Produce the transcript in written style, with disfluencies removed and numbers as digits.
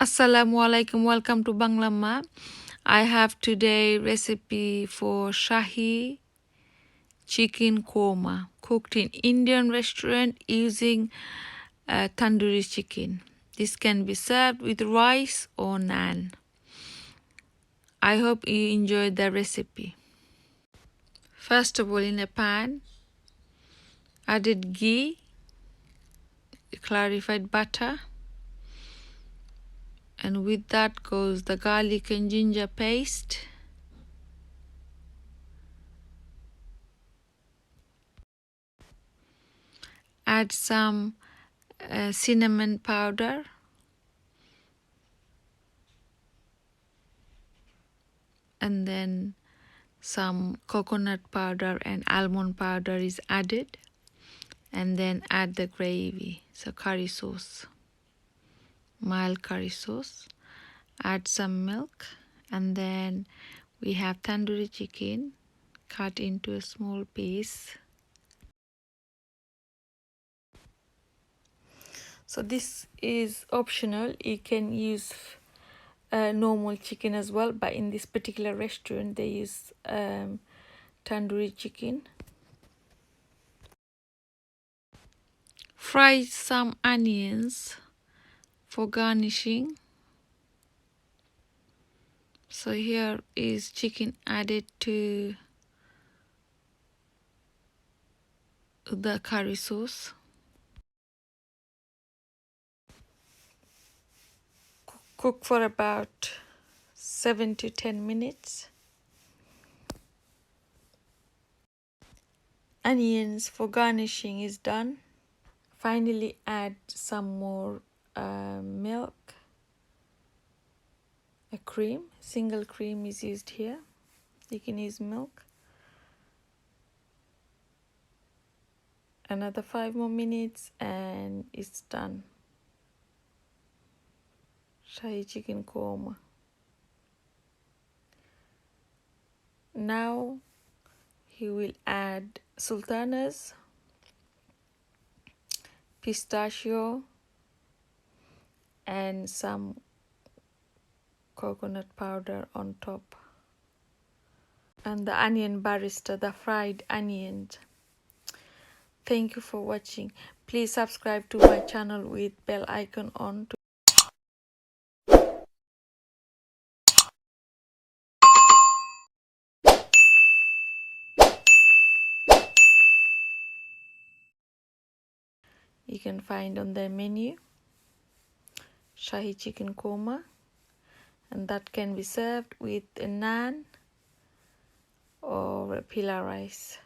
Assalamualaikum, welcome to Bangla. I have today recipe for Shahi Chicken Korma, cooked in Indian restaurant using tandoori chicken. This can be served with rice or naan. I hope you enjoyed the recipe. First of all, in a pan, added ghee, clarified butter, and with that goes the garlic and ginger paste, add some cinnamon powder, and then some coconut powder and almond powder is added, and then add the gravy, so curry sauce, mild curry sauce, add some milk, and then we have tandoori chicken cut into a small piece. So this is optional, you can use normal chicken as well, but in this particular restaurant they use tandoori chicken. Fry some onions for garnishing. So here is chicken added to the curry sauce. Cook for about 7 to 10 minutes. Onions for garnishing is done. Finally add some more milk. A cream, single cream is used here. You can use milk. Another 5 more minutes and it's done. Shahi Chicken Korma. Now he will add sultanas, pistachio, and some coconut powder on top, and the onion barista, the fried onions. Thank you for watching. Please subscribe to my channel with bell icon on. You can find on the menu Shahi Chicken Korma, and that can be served with a naan or a pila rice.